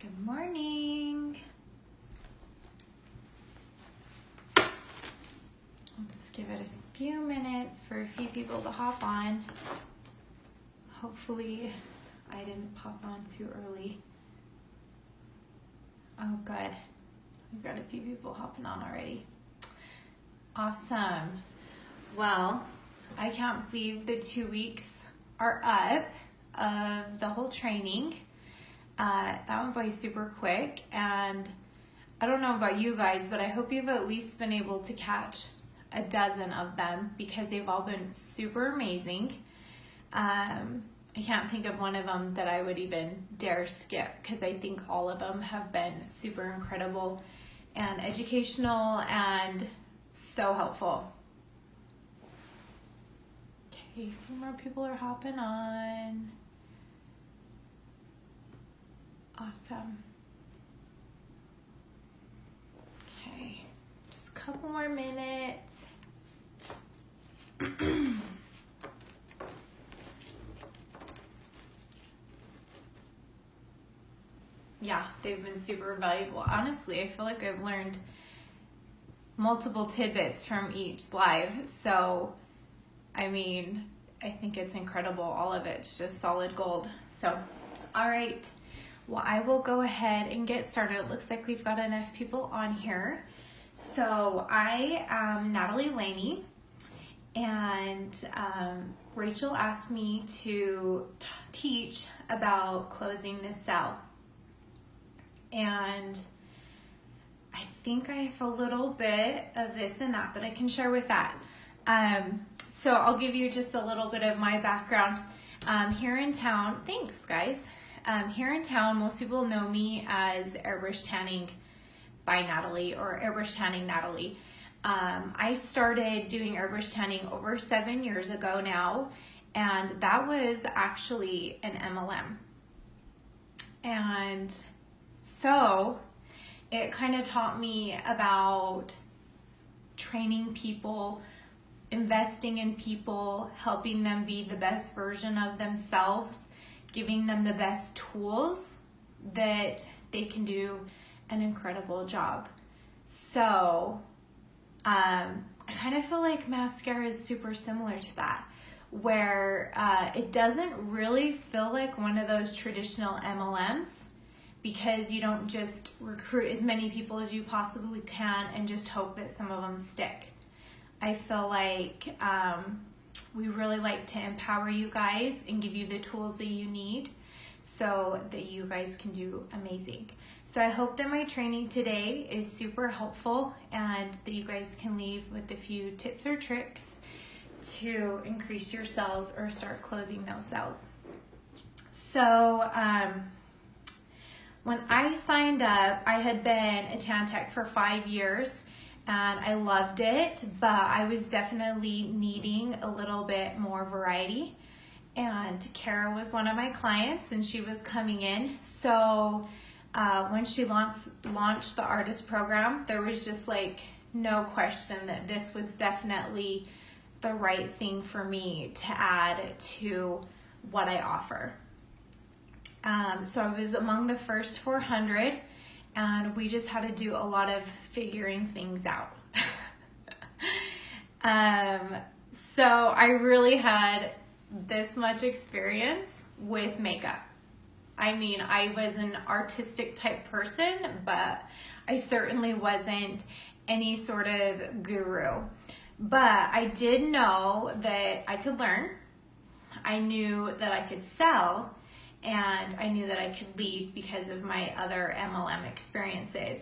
Good morning. I'll just give it a few minutes for a few people to hop on. Hopefully I didn't pop on too early. Oh, good. We've got a few people hopping on already. Awesome. Well, I can't believe the 2 weeks are up of the whole training. That went by super quick, and I don't know about you guys, but I hope you've at least been able to catch a dozen of them because they've all been super amazing. I can't think of one of them that I would even dare skip because I think all of them have been super incredible and educational and so helpful. Okay, a few more people are hopping on. Awesome. Okay, just a couple more minutes. Yeah, they've been super valuable. Honestly, I feel like I've learned multiple tidbits from each live. So, I mean, I think it's incredible. All of it's just solid gold. So, all right. Well, I will go ahead and get started. It looks like we've got enough people on here. So I am Natalie Leany, and Rachel asked me to teach about closing this cell. And I think I have a little bit of this and that I can share with that. So I'll give you just a little bit of my background. Here in town, thanks guys. Here in town, most people know me as Airbrush Tanning by Natalie or Airbrush Tanning Natalie. I started doing airbrush tanning over 7 years ago now, and that was actually an MLM. And so it kind of taught me about training people, investing in people, helping them be the best version of themselves, giving them the best tools that they can do an incredible job. So I kind of feel like mascara is super similar to that, where it doesn't really feel like one of those traditional MLMs because you don't just recruit as many people as you possibly can and just hope that some of them stick. I feel like we really like to empower you guys and give you the tools that you need so that you guys can do amazing. So I hope that my training today is super helpful and that you guys can leave with a few tips or tricks to increase your sales or start closing those sales. So when I signed up, I had been a tan tech for 5 years. And I loved it, but I was definitely needing a little bit more variety. And Kara was one of my clients, and she was coming in. So when she launched the artist program, there was just like no question that this was definitely the right thing for me to add to what I offer. So I was among the first 400. And we just had to do a lot of figuring things out. So I really had this much experience with makeup. I mean, I was an artistic type person, but I certainly wasn't any sort of guru. But I did know that I could learn. I knew that I could sell. And I knew that I could lead because of my other MLM experiences.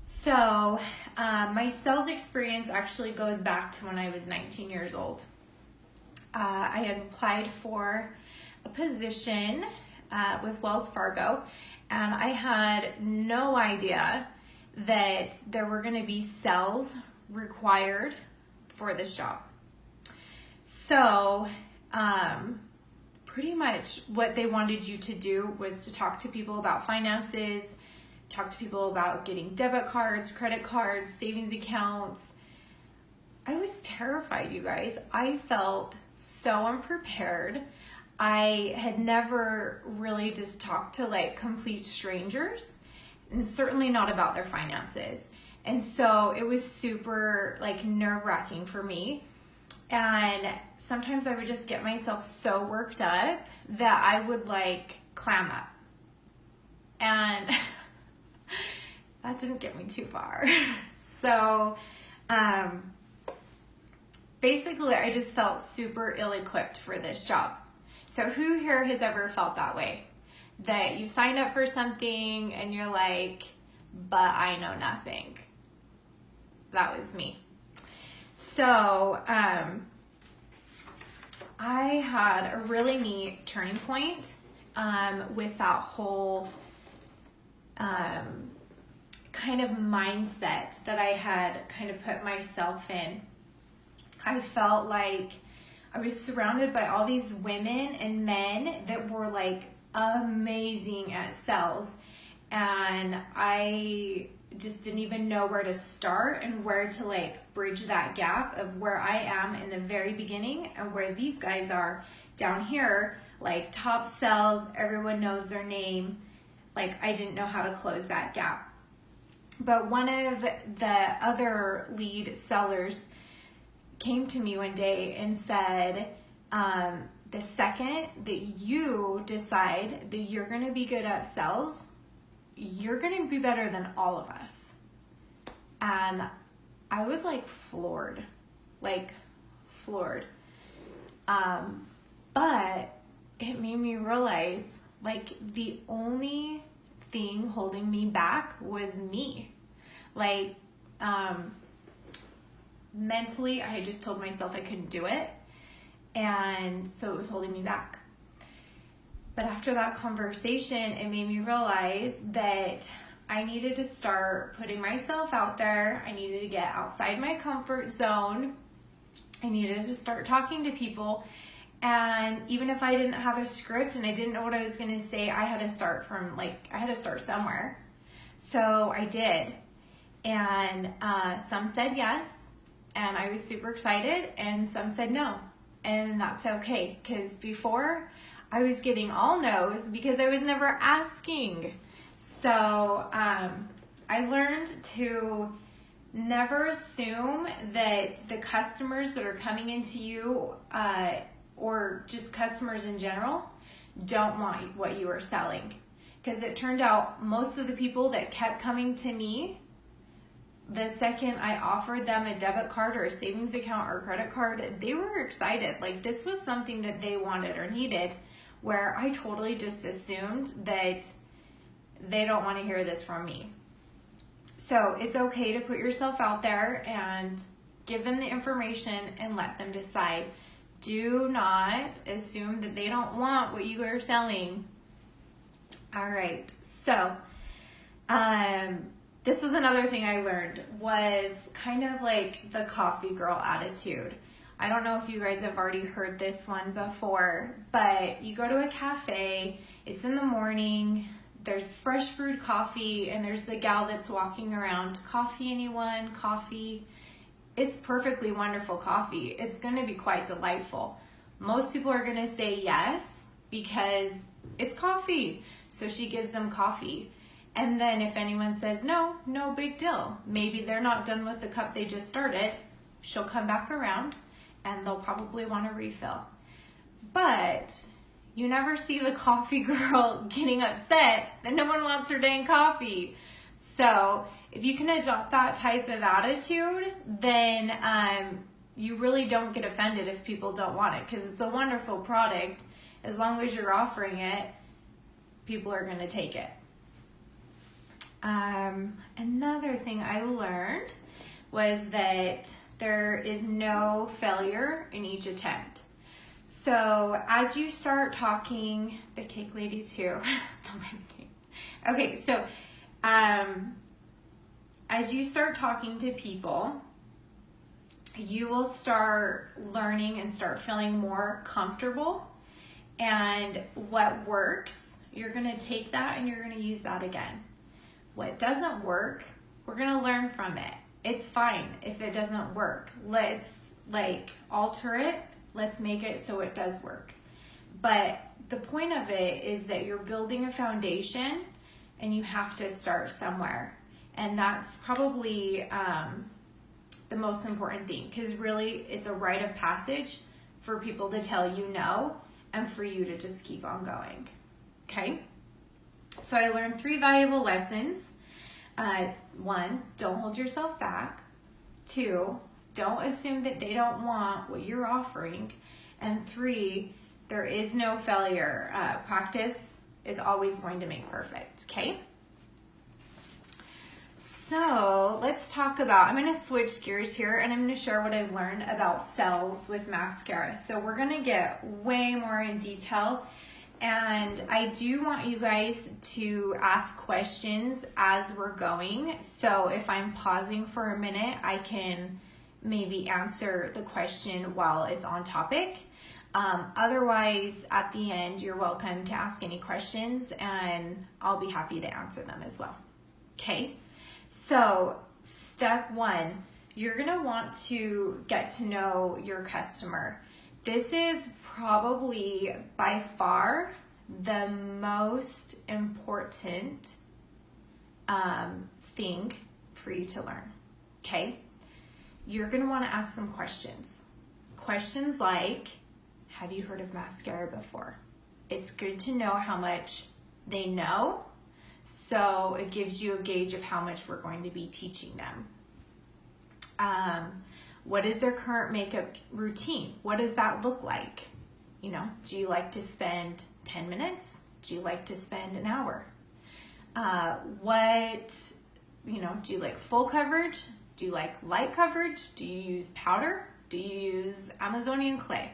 So my sales experience actually goes back to when I was 19 years old. I had applied for a position with Wells Fargo, and I had no idea that there were going to be sales required for this job. So pretty much what they wanted you to do was to talk to people about finances, talk to people about getting debit cards, credit cards, savings accounts. I was terrified, you guys. I felt so unprepared. I had never really just talked to like complete strangers, and certainly not about their finances. And so it was super like nerve-wracking for me. And sometimes I would just get myself so worked up that I would like clam up. And that didn't get me too far. So basically I just felt super ill-equipped for this job. So who here has ever felt that way? That you signed up for something and you're like, but I know nothing. That was me. So I had a really neat turning point with that whole kind of mindset that I had kind of put myself in. I felt like I was surrounded by all these women and men that were like amazing at sales, and I just didn't even know where to start and where to like bridge that gap of where I am in the very beginning and where these guys are down here, like top sales, everyone knows their name. Like I didn't know how to close that gap. But one of the other lead sellers came to me one day and said, the second that you decide that you're going to be good at sales, you're going to be better than all of us. And I was like floored. But it made me realize like the only thing holding me back was me. Like mentally I had just told myself I couldn't do it, and so it was holding me back. But after that conversation, it made me realize that I needed to start putting myself out there. I needed to get outside my comfort zone. I needed to start talking to people. And even if I didn't have a script and I didn't know what I was going to say, I had to start somewhere. So I did. And some said yes, and I was super excited, and some said no. And that's okay, because before I was getting all no's because I was never asking. So I learned to never assume that the customers that are coming into you or just customers in general don't want what you are selling. Because it turned out most of the people that kept coming to me, the second I offered them a debit card or a savings account or credit card, they were excited. Like this was something that they wanted or needed, where I totally just assumed that they don't want to hear this from me. So it's okay to put yourself out there and give them the information and let them decide. Do not assume that they don't want what you are selling. All right, so this was another thing I learned, was kind of like the coffee girl attitude. I don't know if you guys have already heard this one before, but you go to a cafe, it's in the morning, there's fresh brewed coffee, and there's the gal that's walking around, coffee anyone, coffee. It's perfectly wonderful coffee. It's gonna be quite delightful. Most people are gonna say yes because it's coffee. So she gives them coffee. And then if anyone says no, no big deal. Maybe they're not done with the cup they just started. She'll come back around and they'll probably want a refill. But you never see the coffee girl getting upset that no one wants her dang coffee. So if you can adopt that type of attitude, then you really don't get offended if people don't want it, because it's a wonderful product. As long as you're offering it, people are going to take it. Another thing I learned was that there is no failure in each attempt. So as you start talking, the cake lady too. Okay, so as you start talking to people, you will start learning and start feeling more comfortable. And what works, you're going to take that and you're going to use that again. What doesn't work, we're going to learn from it. It's fine if it doesn't work. Let's alter it. Let's make it so it does work. But the point of it is that you're building a foundation and you have to start somewhere. And that's probably the most important thing, because really it's a rite of passage for people to tell you no and for you to just keep on going. Okay? So I learned 3 valuable lessons. 1, don't hold yourself back. 2, don't assume that they don't want what you're offering. And 3, there is no failure. Practice is always going to make perfect, okay? So let's talk about, I'm going to switch gears here and I'm going to share what I've learned about cells with mascara. So we're going to get way more in detail, and I do want you guys to ask questions as we're going. So if I'm pausing for a minute, I can maybe answer the question while it's on topic. Otherwise, at the end, you're welcome to ask any questions and I'll be happy to answer them as well. Okay, so step 1, you're gonna want to get to know your customer. This is probably by far the most important thing for you to learn, okay? You're gonna wanna ask them questions. Questions like, have you heard of mascara before? It's good to know how much they know, so it gives you a gauge of how much we're going to be teaching them. What is their current makeup routine? What does that look like? You know, do you like to spend 10 minutes? Do you like to spend an hour? Do you like full coverage? Do you like light coverage? Do you use powder? Do you use Amazonian clay?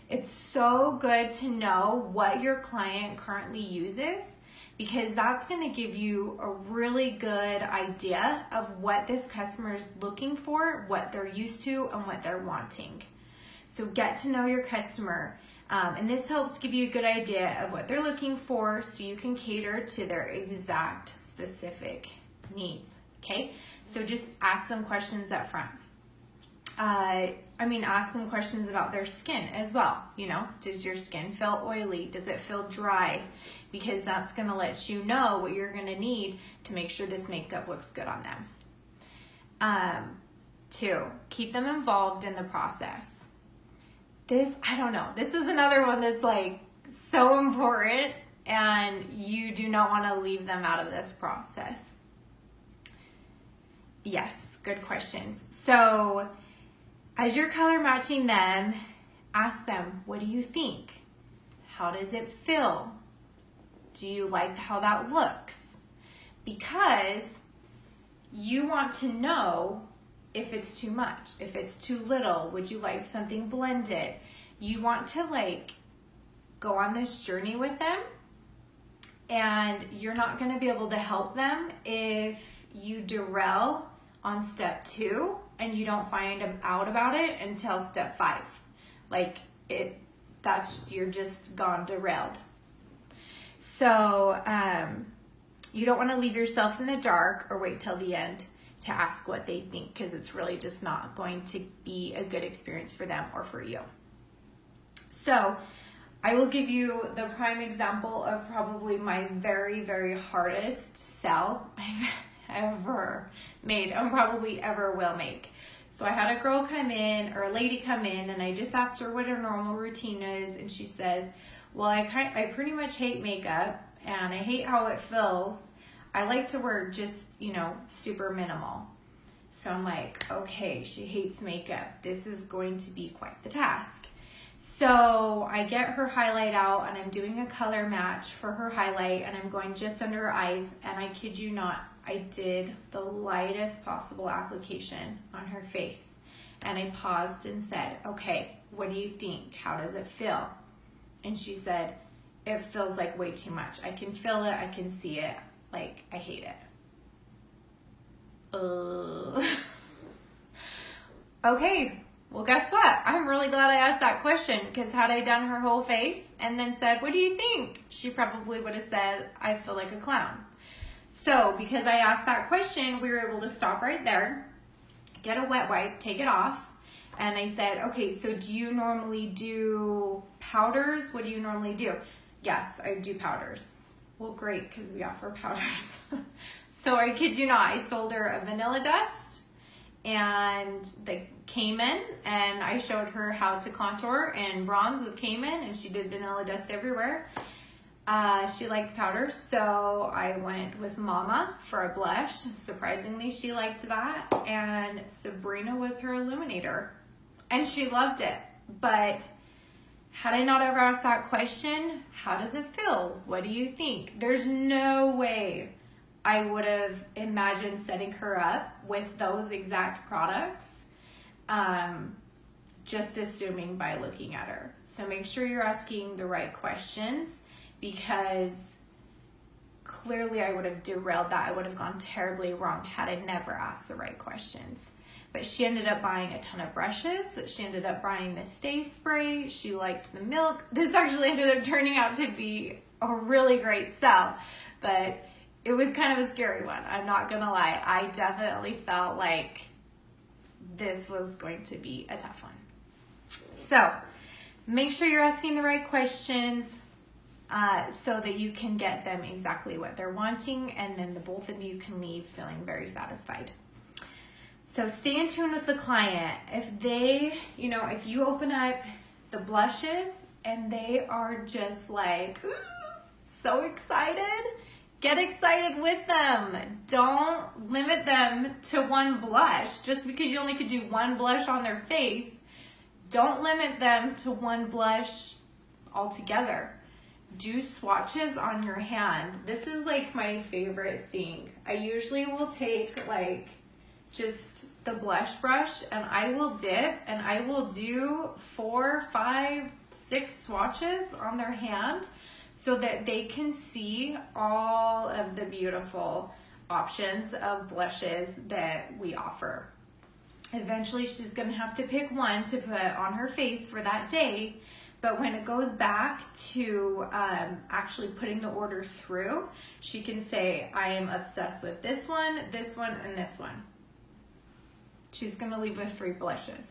It's so good to know what your client currently uses, because that's going to give you a really good idea of what this customer is looking for, what they're used to, and what they're wanting. So get to know your customer, and this helps give you a good idea of what they're looking for so you can cater to their exact specific needs, okay? So just ask them questions up front. Ask them questions about their skin as well. You know, does your skin feel oily? Does it feel dry? Because that's going to let you know what you're going to need to make sure this makeup looks good on them. 2, keep them involved in the process. This is another one that's like so important, and you do not want to leave them out of this process. Yes, good questions. So as you're color matching them, ask them, what do you think? How does it feel? Do you like how that looks? Because you want to know if it's too much, if it's too little. Would you like something blended? You want to go on this journey with them, and you're not going to be able to help them if you derail on step 2 and you don't find out about it until step 5. You're just gone derailed. So you don't want to leave yourself in the dark or wait till the end to ask what they think, because it's really just not going to be a good experience for them or for you. So I will give you the prime example of probably my very, very hardest sell I've ever made and probably ever will make. So I had a girl come in, or a lady come in, and I just asked her what her normal routine is, and she says, well, I pretty much hate makeup and I hate how it feels. I like to wear just, super minimal. So I'm like, okay, she hates makeup. This is going to be quite the task. So I get her highlight out, and I'm doing a color match for her highlight, and I'm going just under her eyes, and I kid you not, I did the lightest possible application on her face. And I paused and said, okay, what do you think? How does it feel? And she said, it feels like way too much. I can feel it, I can see it, I hate it. Okay, well, guess what? I'm really glad I asked that question, because had I done her whole face and then said, what do you think? She probably would have said, I feel like a clown. So because I asked that question, we were able to stop right there, get a wet wipe, take it off, And I said, okay, so do you normally do powders? What do you normally do? Yes, I do powders. Well, great, because we offer powders. So I kid you not, I sold her a vanilla dust and the Cayman, and I showed her how to contour and bronze with Cayman, and she did vanilla dust everywhere. She liked powder, so I went with Mama for a blush. Surprisingly, she liked that, and Sabrina was her illuminator, and she loved it. But had I not ever asked that question, how does it feel? What do you think? There's no way I would have imagined setting her up with those exact products, just assuming by looking at her. So make sure you're asking the right questions, because clearly I would have derailed that. I would have gone terribly wrong had I never asked the right questions. But she ended up buying a ton of brushes. She ended up buying the Stay Spray. She liked the milk. This actually ended up turning out to be a really great sell, but it was kind of a scary one. I'm not gonna lie. I definitely felt like this was going to be a tough one. So make sure you're asking the right questions, so that you can get them exactly what they're wanting, and then the both of you can leave feeling very satisfied. So stay in tune with the client. If they, if you open up the blushes and they are just like, ooh, so excited, get excited with them. Don't limit them to one blush. Just because you only could do one blush on their face, don't limit them to one blush altogether. Do swatches on your hand. This is like my favorite thing. I usually will take like just the blush brush and I will dip and I will do 4, 5, 6 swatches on their hand so that they can see all of the beautiful options of blushes that we offer. Eventually she's gonna have to pick one to put on her face for that day. But when it goes back to actually putting the order through, she can say, I am obsessed with this one, and this one. She's gonna leave with 3 blushes.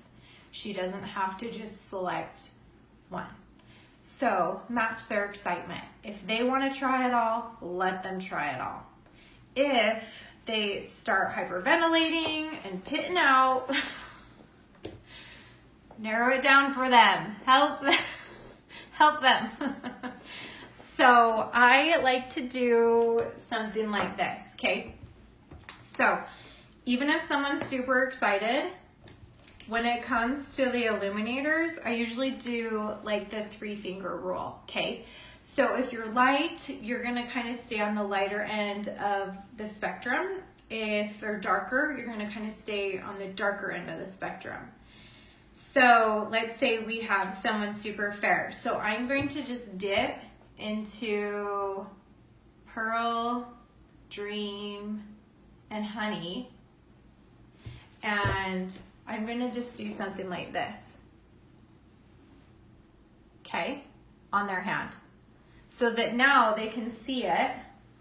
She doesn't have to just select one. So match their excitement. If they wanna try it all, let them try it all. If they start hyperventilating and pitting out, narrow it down for them. Help them. So I like to do something like this, okay? So even if someone's super excited, when it comes to the illuminators, I usually do like the 3-finger rule, okay? So if you're light, you're gonna kind of stay on the lighter end of the spectrum. If they're darker, you're gonna kind of stay on the darker end of the spectrum. So let's say we have someone super fair. So I'm going to just dip into Pearl, Dream, and Honey. And I'm gonna just do something like this. Okay, on their hand. So that now they can see it.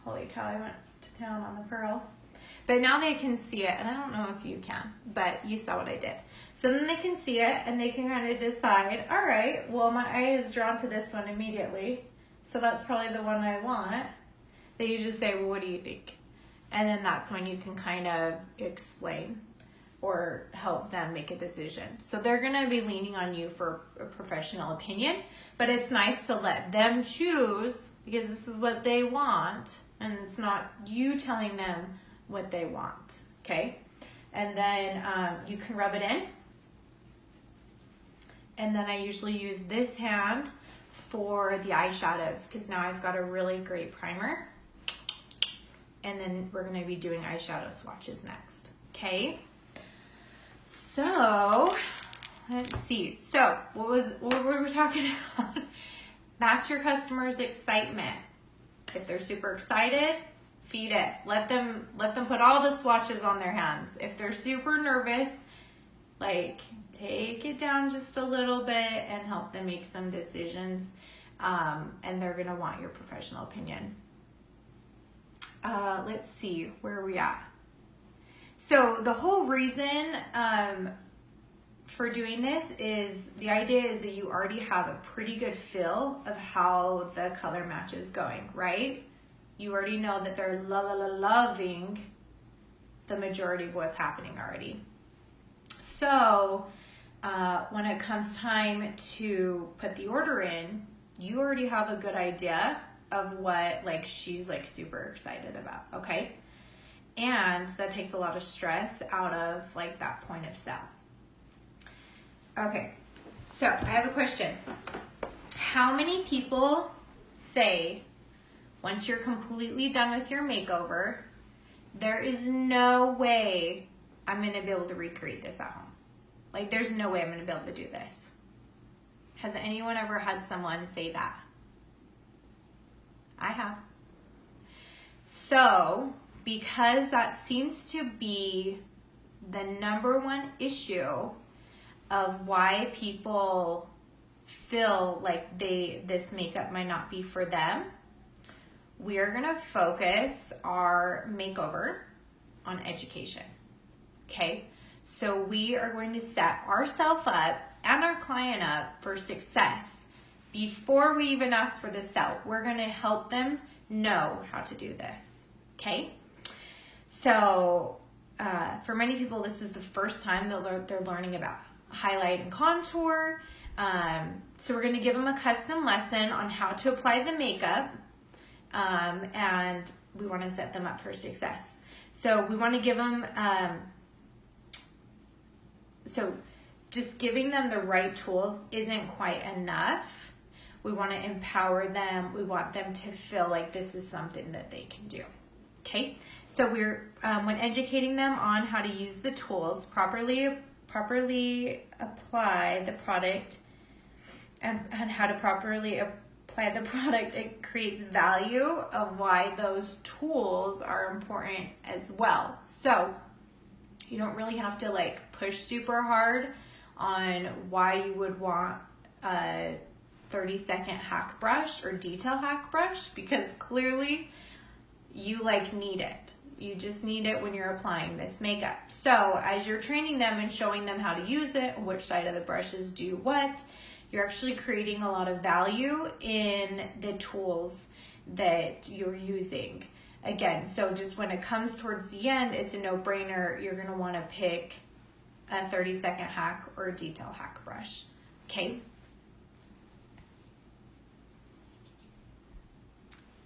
Holy cow, I went to town on the Pearl. But now they can see it, and I don't know if you can, but you saw what I did. So then they can see it, and they can kind of decide, all right, well, my eye is drawn to this one immediately, so that's probably the one I want. They usually say, well, what do you think? And then that's when you can kind of explain or help them make a decision. So they're gonna be leaning on you for a professional opinion, but it's nice to let them choose because this is what they want, and it's not you telling them what they want, okay? And then you can rub it in. And then I usually use this hand for the eyeshadows because now I've got a really great primer. And then we're gonna be doing eyeshadow swatches next, okay? So, let's see. So, what were we talking about? Match your customer's excitement. If they're super excited, feed it. Let them put all the swatches on their hands. If they're super nervous, like take it down just a little bit and help them make some decisions. And they're gonna want your professional opinion. Let's see, where are we at? So the whole reason for doing this is, the idea is that you already have a pretty good feel of how the color match is going, right? You already know that they're loving the majority of what's happening already. So when it comes time to put the order in, you already have a good idea of what like she's like super excited about, okay? And that takes a lot of stress out of like that point of sale. Okay, so I have a question. How many people say once you're completely done with your makeover, there is no way I'm gonna be able to recreate this at home? Like, there's no way I'm gonna be able to do this. Has anyone ever had someone say that? I have. So, because that seems to be the number one issue of why people feel like this makeup might not be for them, we are gonna focus our makeover on education, okay? So we are going to set ourselves up and our client up for success before we even ask for the sale. We're gonna help them know how to do this, okay? So for many people, this is the first time that they're learning about highlight and contour. So we're gonna give them a custom lesson on how to apply the makeup, and we wanna set them up for success. So we wanna give them, so just giving them the right tools isn't quite enough. We wanna empower them. We want them to feel like this is something that they can do, okay? So we're, when educating them on how to use the tools, properly apply the product, and how to properly apply the product, it creates value of why those tools are important as well. So you don't really have to like push super hard on why you would want a 30-second hack brush or detail hack brush, because clearly you like need it. You just need it when you're applying this makeup. So as you're training them and showing them how to use it, which side of the brushes do what, you're actually creating a lot of value in the tools that you're using. Again, so just when it comes towards the end, it's a no-brainer. You're gonna wanna pick a 30-second hack or a detail hack brush, okay?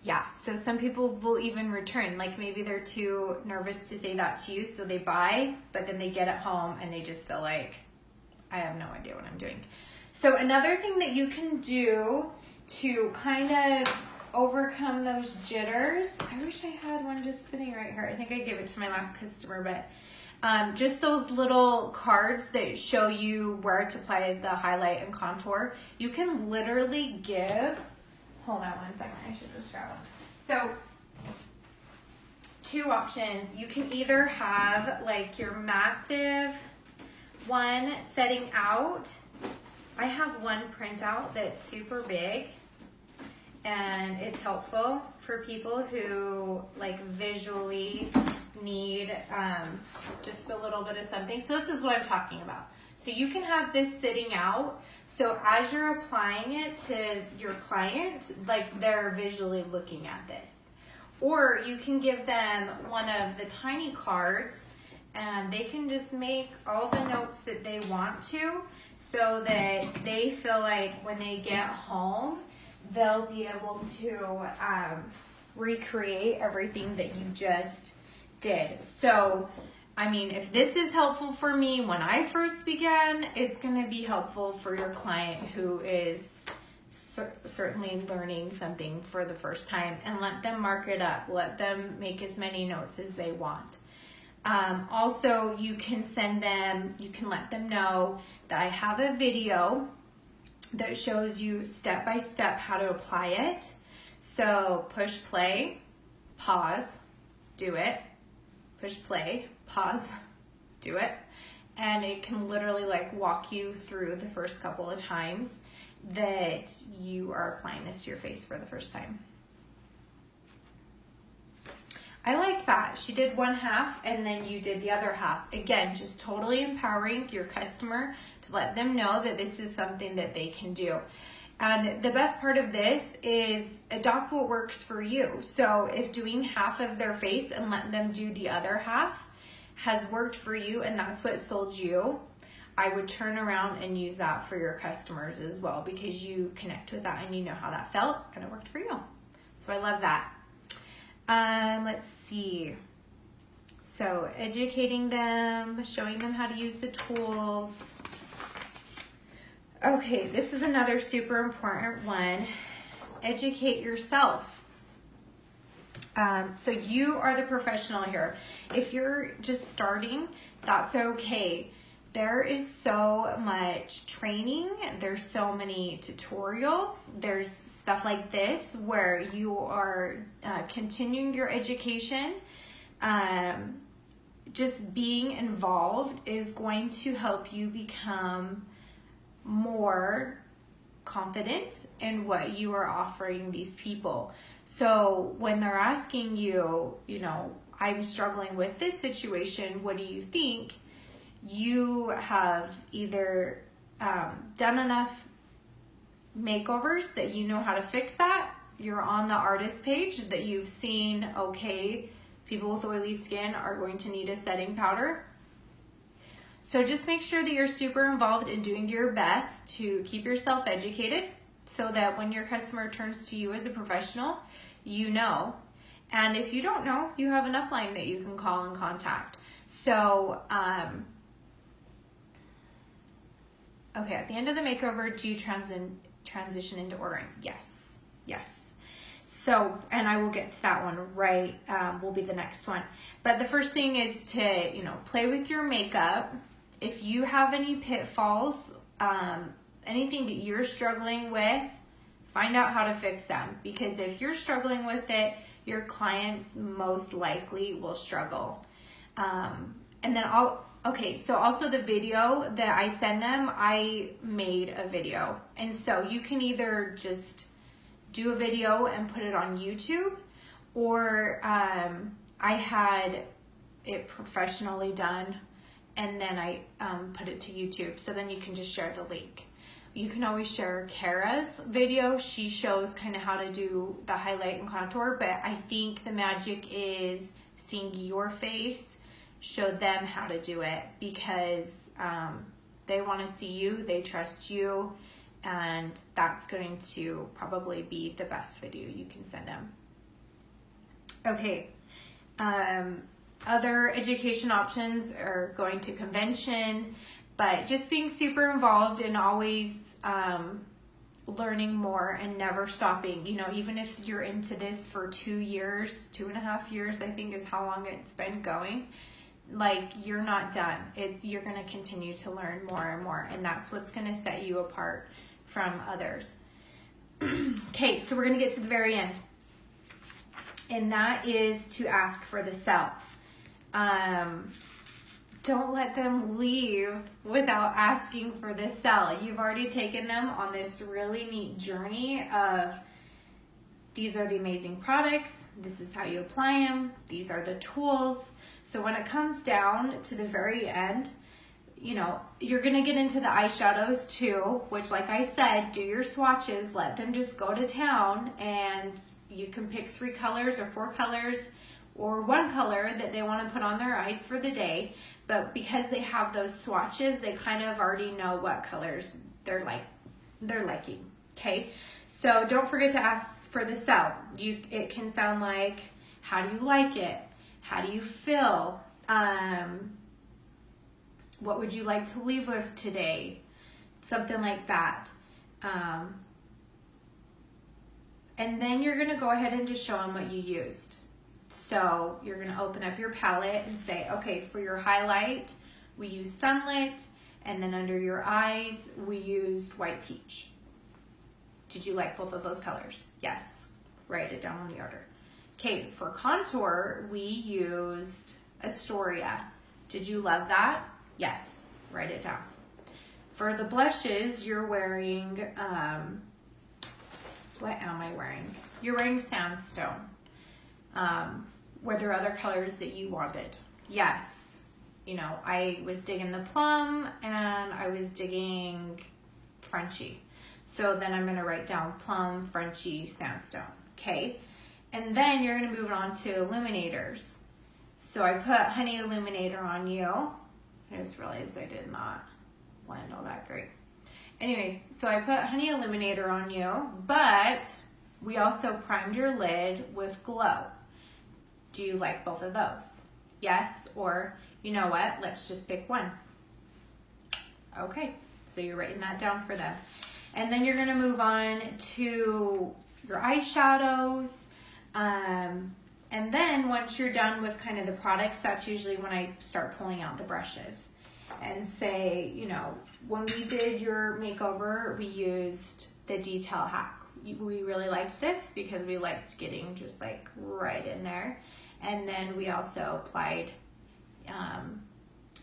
Yeah, so some people will even return, like maybe they're too nervous to say that to you, so they buy, but then they get it home and they just feel like, I have no idea what I'm doing. So another thing that you can do to kind of overcome those jitters, I wish I had one just sitting right here. I think I gave it to my last customer, but just those little cards that show you where to apply the highlight and contour. You can literally give, hold on one second, I should just grab one. So, two options. You can either have like your massive one setting out. I have one printout that's super big, and it's helpful for people who like visually need just a little bit of something. So this is what I'm talking about. So you can have this sitting out, so as you're applying it to your client, like they're visually looking at this. Or you can give them one of the tiny cards and they can just make all the notes that they want to, so that they feel like when they get home, they'll be able to recreate everything that you just did. So, I mean, if this is helpful for me when I first began, it's gonna be helpful for your client who is certainly learning something for the first time, and let them mark it up. Let them make as many notes as they want. Also, you can send them, you can let them know that I have a video that shows you step by step how to apply it. So push play, pause, do it, push play, pause, do it. And it can literally like walk you through the first couple of times that you are applying this to your face for the first time. I like that. She did one half and then you did the other half. Again, just totally empowering your customer to let them know that this is something that they can do. And the best part of this is adopt what works for you. So if doing half of their face and letting them do the other half has worked for you and that's what sold you, I would turn around and use that for your customers as well, because you connect with that and you know how that felt and it worked for you. So I love that. Let's see. So educating them, showing them how to use the tools. Okay, this is another super important one. Educate yourself. So you are the professional here. If you're just starting, that's okay. There is so much training. There's so many tutorials. There's stuff like this where you are continuing your education. Just being involved is going to help you become more confident in what you are offering these people. So when they're asking you, you know, I'm struggling with this situation, what do you think? You have either done enough makeovers that you know how to fix that. You're on the artist page that you've seen, okay, people with oily skin are going to need a setting powder. So just make sure that you're super involved in doing your best to keep yourself educated so that when your customer turns to you as a professional, you know. And if you don't know, you have an upline that you can call and contact. So, okay, at the end of the makeover, do you transition into ordering? Yes, yes. So, and I will get to that one right, will be the next one. But the first thing is to, you know, play with your makeup. If you have any pitfalls, anything that you're struggling with, find out how to fix them. Because if you're struggling with it, your clients most likely will struggle. And then okay, so also the video that I send them, I made a video. And so you can either just do a video and put it on YouTube, or I had it professionally done and then I put it to YouTube. So then you can just share the link. You can always share Kara's video. She shows kind of how to do the highlight and contour, but I think the magic is seeing your face, show them how to do it, because they want to see you, they trust you, and that's going to probably be the best video you can send them. Okay, other education options are going to convention, but just being super involved and always learning more and never stopping. You know, even if you're into this for 2 years, 2.5 years, I think is how long it's been going, like, you're not done. You're going to continue to learn more and more, and that's what's going to set you apart from others. Okay, so we're going to get to the very end, and that is to ask for the sell. Don't let them leave without asking for the sell. You've already taken them on this really neat journey of, these are the amazing products, this is how you apply them, these are the tools. So when it comes down to the very end, you know, you're gonna get into the eyeshadows too, which, like I said, do your swatches, let them just go to town, and you can pick 3 colors or 4 colors or 1 color that they want to put on their eyes for the day. But because they have those swatches, they kind of already know what colors they're liking. Okay, so don't forget to ask for the sell. It can sound like, how do you like it? How do you feel? What would you like to leave with today? Something like that. And then you're gonna go ahead and just show them what you used. So you're gonna open up your palette and say, okay, for your highlight, we used Sunlit, and then under your eyes, we used White Peach. Did you like both of those colors? Yes, write it down on the order. Okay, for contour, we used Astoria. Did you love that? Yes, write it down. For the blushes, you're wearing, what am I wearing? You're wearing Sandstone. were there other colors that you wanted? Yes. You know, I was digging the plum and I was digging Frenchy. So then I'm gonna write down plum, Frenchy, sandstone, okay? And then you're gonna move on to illuminators. So I put honey illuminator on you. I just realized I did not blend all that great. Anyways, so I put honey illuminator on you, but we also primed your lid with glow. Do you like both of those? Yes, or you know what, let's just pick one. Okay, so you're writing that down for them. And then you're gonna move on to your eyeshadows. And then once you're done with kind of the products, that's usually when I start pulling out the brushes and say, you know, when we did your makeover, we used the detail hack. We really liked this because we liked getting just like right in there. And then we also applied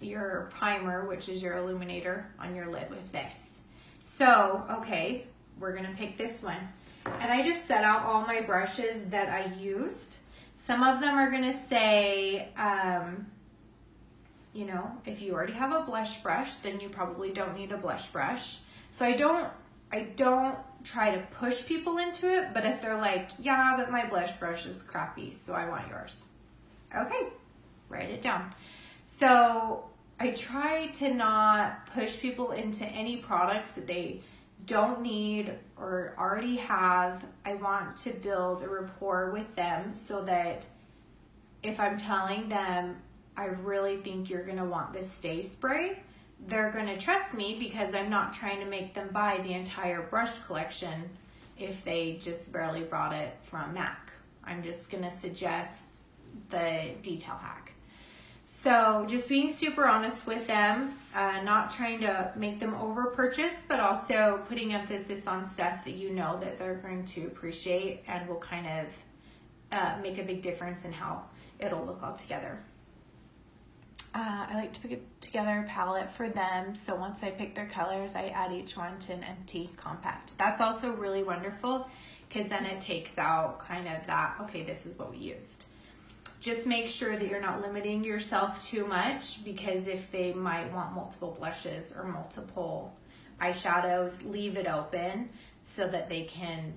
your primer, which is your illuminator, on your lid with this. So, okay, we're gonna pick this one. And I just set out all my brushes that I used. Some of them are gonna say, you know, if you already have a blush brush, then you probably don't need a blush brush. So I don't try to push people into it, but if they're like, yeah, but my blush brush is crappy, so I want yours. Okay, write it down. So I try to not push people into any products that they don't need or already have. I want to build a rapport with them so that if I'm telling them, I really think you're gonna want this Stay Spray, they're gonna trust me because I'm not trying to make them buy the entire brush collection if they just barely bought it from MAC. I'm just gonna suggest the detail hack. So just being super honest with them, not trying to make them over purchase, but also putting emphasis on stuff that you know that they're going to appreciate and will kind of make a big difference in how it'll look all together. I like to put together a palette for them. So once I pick their colors, I add each one to an empty compact. That's also really wonderful because then it takes out kind of that, okay, this is what we used. Just make sure that you're not limiting yourself too much, because if they might want multiple blushes or multiple eyeshadows, leave it open so that they can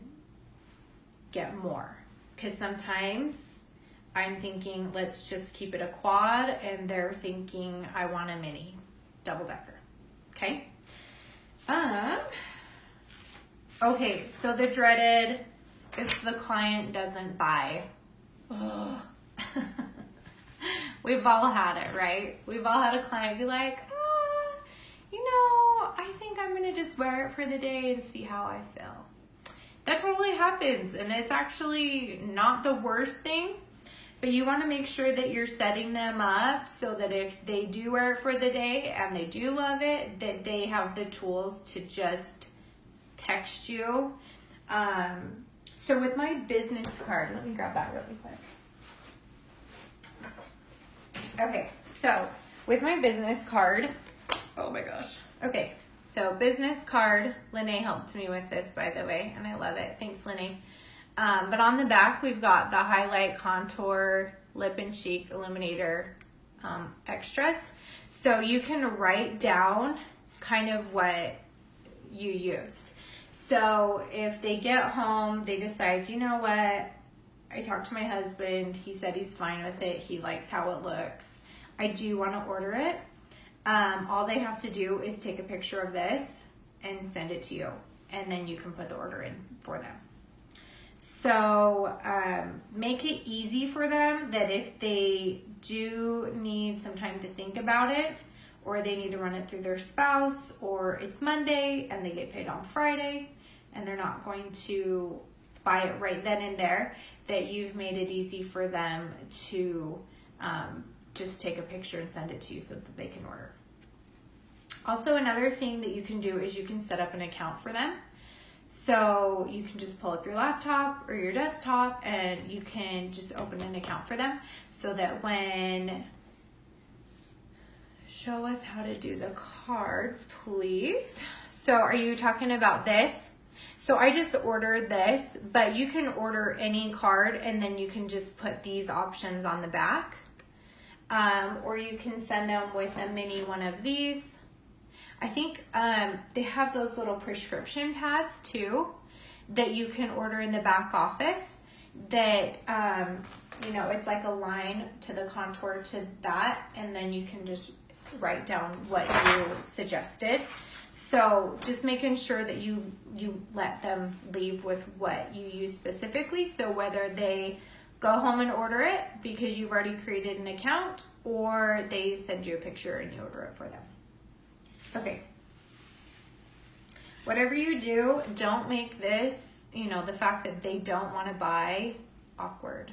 get more. Because sometimes I'm thinking, let's just keep it a quad, and they're thinking, I want a mini double decker, okay? Okay, so the dreaded, if the client doesn't buy, we've all had it, right? We've all had a client be like, you know, I think I'm gonna just wear it for the day and see how I feel. That totally happens, and it's actually not the worst thing, but you wanna make sure that you're setting them up so that if they do wear it for the day and they do love it, that they have the tools to just text you. So with my business card, let me grab that really quick. Okay, so with my business card, oh my gosh. Okay, so business card, Leany helped me with this, by the way, and I love it. Thanks, Leany. But on the back, we've got the highlight, contour, lip and cheek illuminator extras. So you can write down kind of what you used. So if they get home, they decide, you know what, I talked to my husband, he said he's fine with it, he likes how it looks, I do want to order it. All they have to do is take a picture of this and send it to you, and then you can put the order in for them. So make it easy for them that if they do need some time to think about it, or they need to run it through their spouse, or it's Monday and they get paid on Friday and they're not going to buy it right then and there, that you've made it easy for them to just take a picture and send it to you so that they can order. Also, another thing that you can do is you can set up an account for them. So you can just pull up your laptop or your desktop and you can just open an account for them so that when, show us how to do the cards, please. So are you talking about this? So I just ordered this, but you can order any card and then you can just put these options on the back. Or you can send them with a mini one of these. I think they have those little prescription pads too that you can order in the back office that, you know, it's like a line to the contour to that, and then you can just write down what you suggested. So just making sure that you let them leave with what you use specifically. So whether they go home and order it because you've already created an account, or they send you a picture and you order it for them. Okay. Whatever you do, don't make this, you know, the fact that they don't want to buy awkward.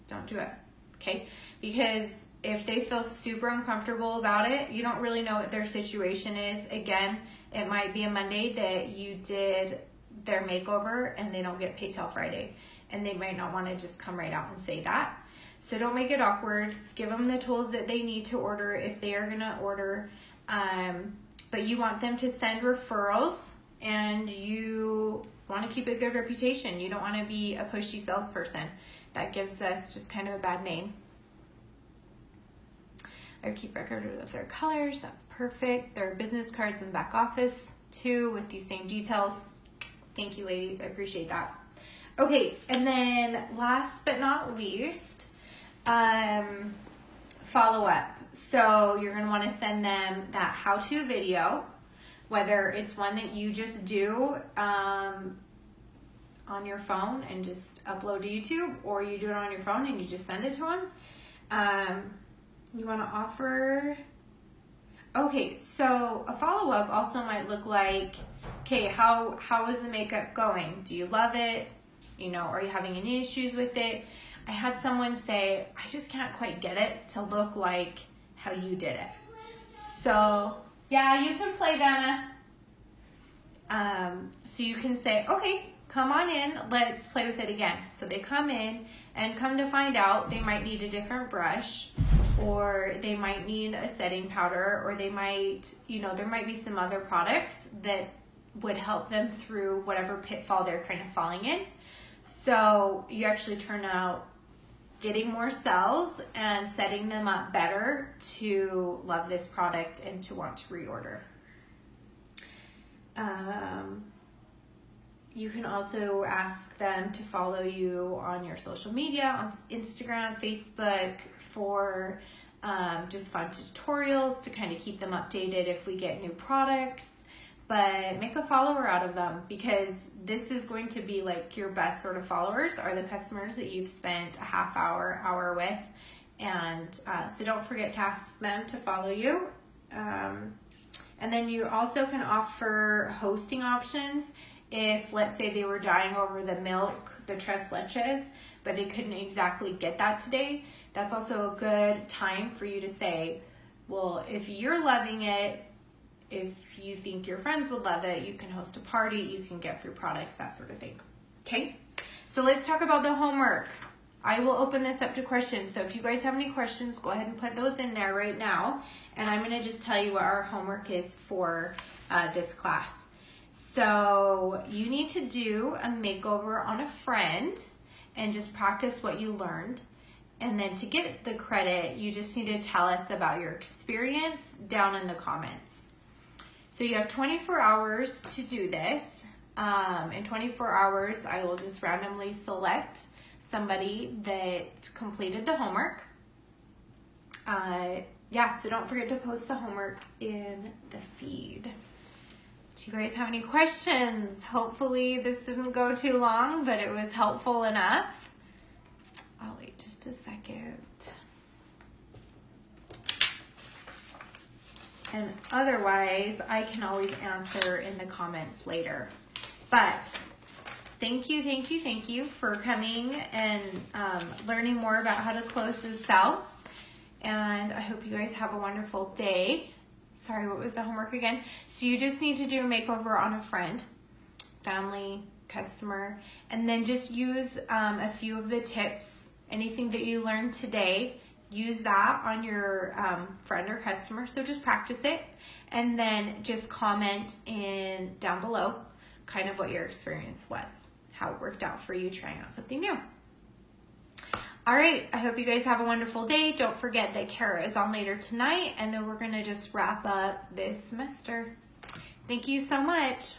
Don't do it, okay? Because if they feel super uncomfortable about it, you don't really know what their situation is. Again, it might be a Monday that you did their makeover and they don't get paid till Friday, and they might not want to just come right out and say that. So don't make it awkward. Give them the tools that they need to order if they are going to order. But you want them to send referrals, and you want to keep a good reputation. You don't want to be a pushy salesperson. That gives us just kind of a bad name. I keep record of their colors. That's perfect. There are business cards in the back office too with these same details. Thank you, ladies. I appreciate that. Okay, and then last but not least, follow up. So you're going to want to send them that how-to video, whether it's one that you just do on your phone and just upload to YouTube, or you do it on your phone and you just send it to them. You want to offer, okay, so a follow-up also might look like, okay, how is the makeup going? Do you love it? You know, are you having any issues with it? I had someone say, I just can't quite get it to look like how you did it. So, yeah, you can play, Dana. So you can say, okay, come on in, let's play with it again. So they come in, and come to find out, they might need a different brush, or they might need a setting powder, or they might, you know, there might be some other products that would help them through whatever pitfall they're kind of falling in. So you actually turn out getting more sales and setting them up better to love this product and to want to reorder. You can also ask them to follow you on your social media, on Instagram, Facebook, for just fun tutorials to kind of keep them updated if we get new products. But make a follower out of them, because this is going to be like your best sort of followers are the customers that you've spent a half hour with. And so don't forget to ask them to follow you. And then you also can offer hosting options. If, let's say, they were dying over the milk, the tres leches, but they couldn't exactly get that today, that's also a good time for you to say, well, if you're loving it, if you think your friends would love it, you can host a party, you can get free products, that sort of thing. Okay, so let's talk about the homework. I will open this up to questions. So if you guys have any questions, go ahead and put those in there right now. And I'm gonna just tell you what our homework is for this class. So you need to do a makeover on a friend and just practice what you learned. And then to get the credit, you just need to tell us about your experience down in the comments. So you have 24 hours to do this. In 24 hours, I will just randomly select somebody that completed the homework. Yeah, so don't forget to post the homework in the feed. Do you guys have any questions? Hopefully this didn't go too long, but it was helpful enough. I'll wait just a second. And otherwise, I can always answer in the comments later. But thank you for coming and learning more about how to close this cell. And I hope you guys have a wonderful day. Sorry, what was the homework again? So you just need to do a makeover on a friend, family, customer, and then just use a few of the tips, anything that you learned today, use that on your friend or customer. So just practice it, and then just comment down below. kind of what your experience was, how it worked out for you trying out something new. All right, I hope you guys have a wonderful day. Don't forget that Kara is on later tonight, and then we're gonna just wrap up this semester. Thank you so much.